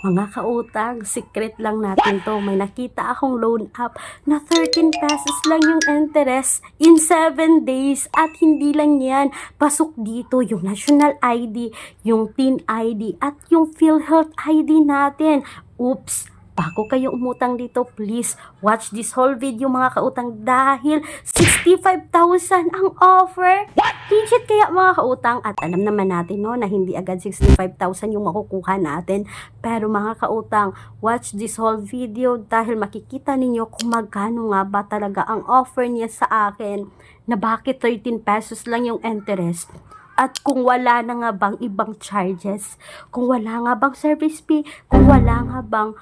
Mga kautang, secret lang natin to. May nakita akong loan app na 13 pesos lang yung interest in 7 days. At hindi lang yan. Pasok dito yung National ID, yung TIN ID, at yung PhilHealth ID natin. Oops! Bago kayo umutang dito, please watch this whole video mga kautang dahil 65,000 ang offer. Legit kaya mga kautang at alam naman natin no na hindi agad 65,000 yung makukuha natin. Pero mga kautang, watch this whole video dahil makikita ninyo kung magkano nga ba talaga ang offer niya sa akin na bakit 13 pesos lang yung interest. At kung wala na nga bang ibang charges, kung wala nga bang service fee, kung wala nga bang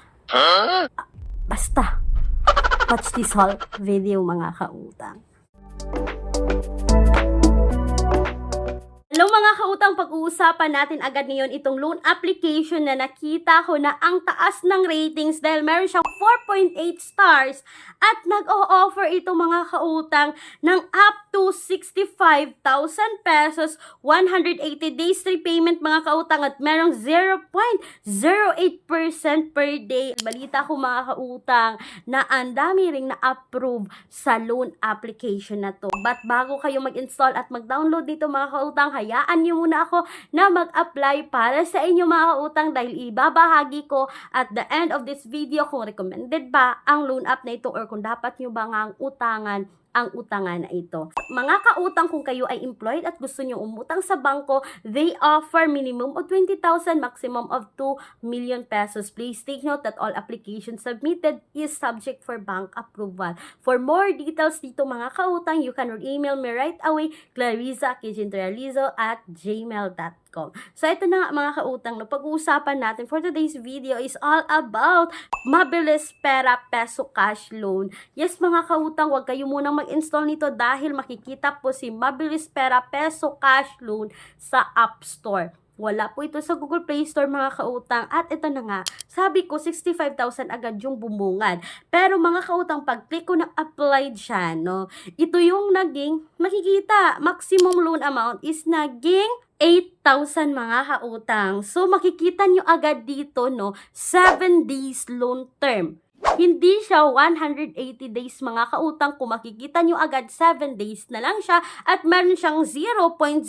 basta, watch this whole video mga kautang. Hello mga kautang, pag-uusapan natin agad ngayon itong loan application na nakita ko na ang taas ng ratings dahil meron siyang 4.8 stars at nag-o-offer ito mga kautang ng up to 65,000 pesos, 180 days repayment mga kautang at merong 0.08% per day. Balita ko mga kautang na ang dami ring na-approve sa loan application na to. But bago kayo mag-install at mag-download dito mga kautang, hayaan nyo muna ako na mag-apply para sa inyo mga kautang dahil ibabahagi ko at the end of this video kung recommended ba ang loan app na ito or kung dapat nyo ba nga ang utangan na ito. Mga kautang, kung kayo ay employed at gusto nyo umutang sa bangko, they offer minimum of 20,000, maximum of 2 million pesos. Please take note that all applications submitted is subject for bank approval. For more details dito mga kautang, you can email me right away, clarissa@gmail.com. So ito na nga mga kautang, no, pag-uusapan natin for today's video is all about Mabilis Pera Peso Cash Loan. Yes mga kautang, huwag kayo munang mag-install nito dahil makikita po si Mabilis Pera Peso Cash Loan sa App Store. Wala po ito sa Google Play Store mga kautang. At ito na nga, sabi ko 65,000 agad yung bumungad. Pero mga kautang, pag-click ko ng applied siya, no, ito yung naging, makikita, maximum loan amount is naging 8,000 mga kautang. So makikita nyo agad dito, no, 7 days loan term. Hindi siya 180 days mga kautang. Kung makikita nyo agad 7 days na lang siya at meron siyang 0.05%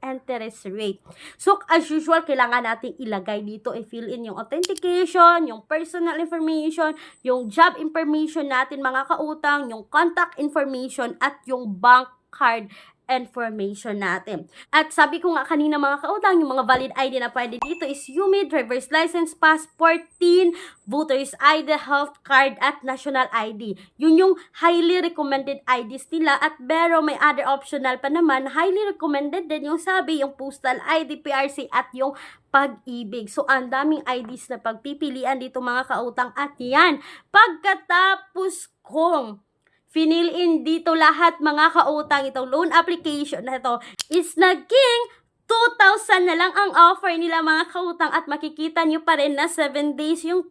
interest rate. So as usual, kailangan natin ilagay dito, i-fill in yung authentication, yung personal information, yung job information natin mga kautang, yung contact information at yung bank card information natin. At sabi ko nga kanina mga kautang, yung mga valid ID na pwede dito is UMID, driver's license, passport, TIN, voter's ID, health card, at national ID. Yun yung highly recommended IDs nila at pero may other optional pa naman, highly recommended din yung sabi, yung postal ID, PRC, at yung pag-ibig. So, ang daming IDs na pagpipilian dito mga kautang at yan. Pagkatapos kong fill in dito lahat mga kautang, itong loan application na ito is naging 2,000 na lang ang offer nila mga kautang at makikita nyo pa rin na 7 days yung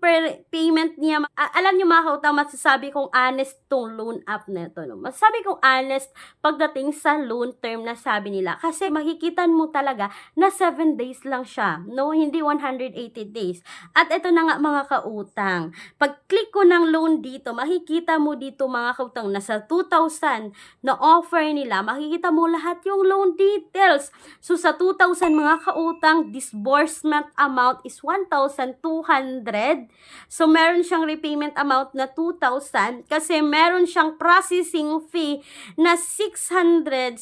payment niya. Alam nyo mga kautang, masasabi kong honest tong loan app na ito. No? Masasabi kong honest pagdating sa loan term na sabi nila. Kasi makikita mo talaga na 7 days lang siya. No? Hindi 180 days. At ito na nga mga kautang. Pag click ko ng loan dito, makikita mo dito mga kautang na sa 2,000 na offer nila, makikita mo lahat yung loan details. So sa 2,000 mga kautang, disbursement amount is 1,200. So, meron siyang repayment amount na 2,000 kasi meron siyang processing fee na 667.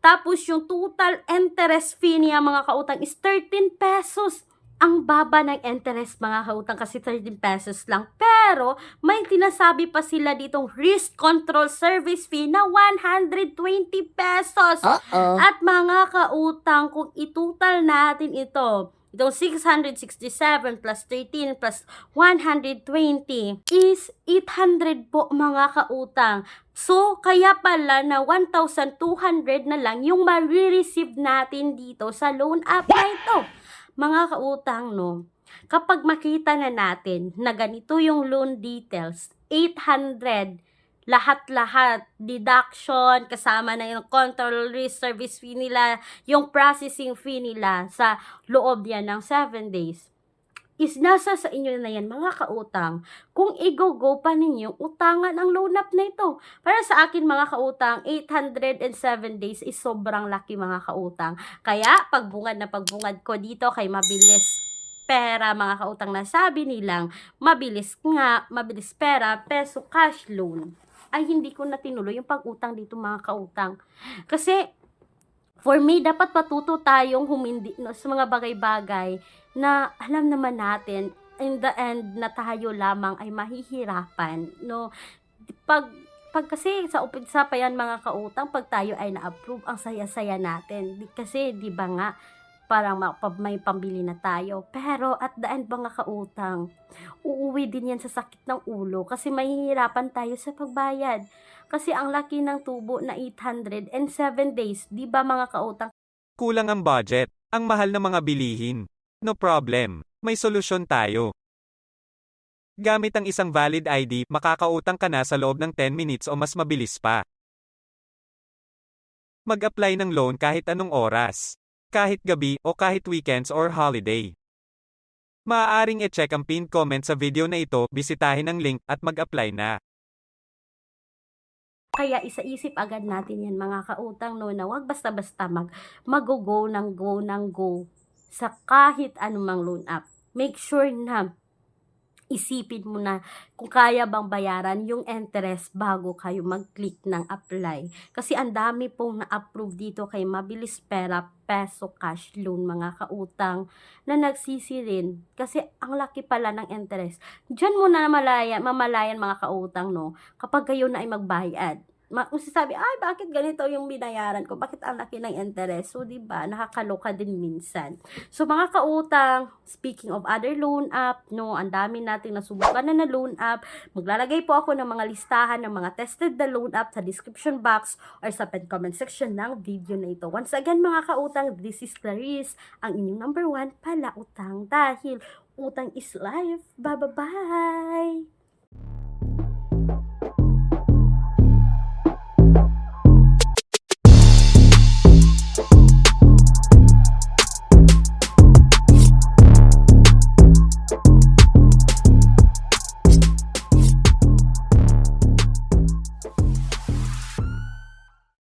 Tapos, yung total interest fee niya mga kautang is 13 pesos. Ang baba ng interest mga kautang kasi 13 pesos lang. Pero may tinasabi pa sila ditong risk control service fee na 120 pesos. At mga kautang, kung itutal natin ito, itong 667 plus 13 plus 120 is 800 po mga kautang. So, kaya pala na 1,200 na lang yung ma-receive natin dito sa loan app na ito. Mga kautang, no, kapag makita na natin na ganito yung loan details, 800 lahat-lahat, deduction, kasama na yung control risk service fee nila, yung processing fee nila sa loob yan ng 7 days. Is nasa sa inyo na yan mga kautang, kung i-go-go pa ninyong utangan ang loan up na ito. Para sa akin mga kautang, 807 days is sobrang laki mga kautang. Kaya pagbungad na pagbungad ko dito kay Mabilis Pera mga kautang, na sabi nilang mabilis nga, mabilis pera, peso cash loan, ay hindi ko na tinuloy yung pag-utang dito mga kautang. Kasi for me, dapat matuto tayong humindi no, sa mga bagay-bagay na alam naman natin in the end na tayo lamang ay mahihirapan, no? Pag kasi sa umpisa pa yan mga kautang, pag tayo ay na-approve, ang saya-saya natin. Kasi di ba nga, parang may pambili na tayo. Pero at the end mga kautang, uuwi din yan sa sakit ng ulo kasi mahihirapan tayo sa pagbayad. Kasi ang laki ng tubo na 807 days, di ba mga kautang? Kulang ang budget, ang mahal ng mga bilihin. No problem, may solusyon tayo. Gamit ang isang valid ID, makakautang ka na sa loob ng 10 minutes o mas mabilis pa. Mag-apply ng loan kahit anong oras. Kahit gabi o kahit weekends or holiday. Maaaring i-check ang pinned comment sa video na ito, bisitahin ang link at mag-apply na. Kaya isaisip agad natin yan mga kautang, no, na wag basta-basta mag-go ng go sa kahit anumang loan app. Make sure na isipin mo na kung kaya bang bayaran yung interest bago kayo mag-click ng apply. Kasi ang dami pong na-approve dito kay Mabilis Pera Peso Cash Loan mga kautang na nagsisi rin. Kasi ang laki pala ng interest. Diyan mo na mamalayan mga kautang, no, kapag kayo na ay magbayad. Masasabi, ay bakit ganito yung binayaran ko? Bakit ang laki ng interest? So, diba, nakakaloka din minsan. So, mga kautang, speaking of other loan app, no, ang dami nating nasubukan na loan app. Maglalagay po ako ng mga listahan ng mga tested na loan app sa description box or sa comment section ng video na ito. Once again, mga kautang, this is Clarice, ang inyong number 1 palautang dahil utang is life. Bye-bye!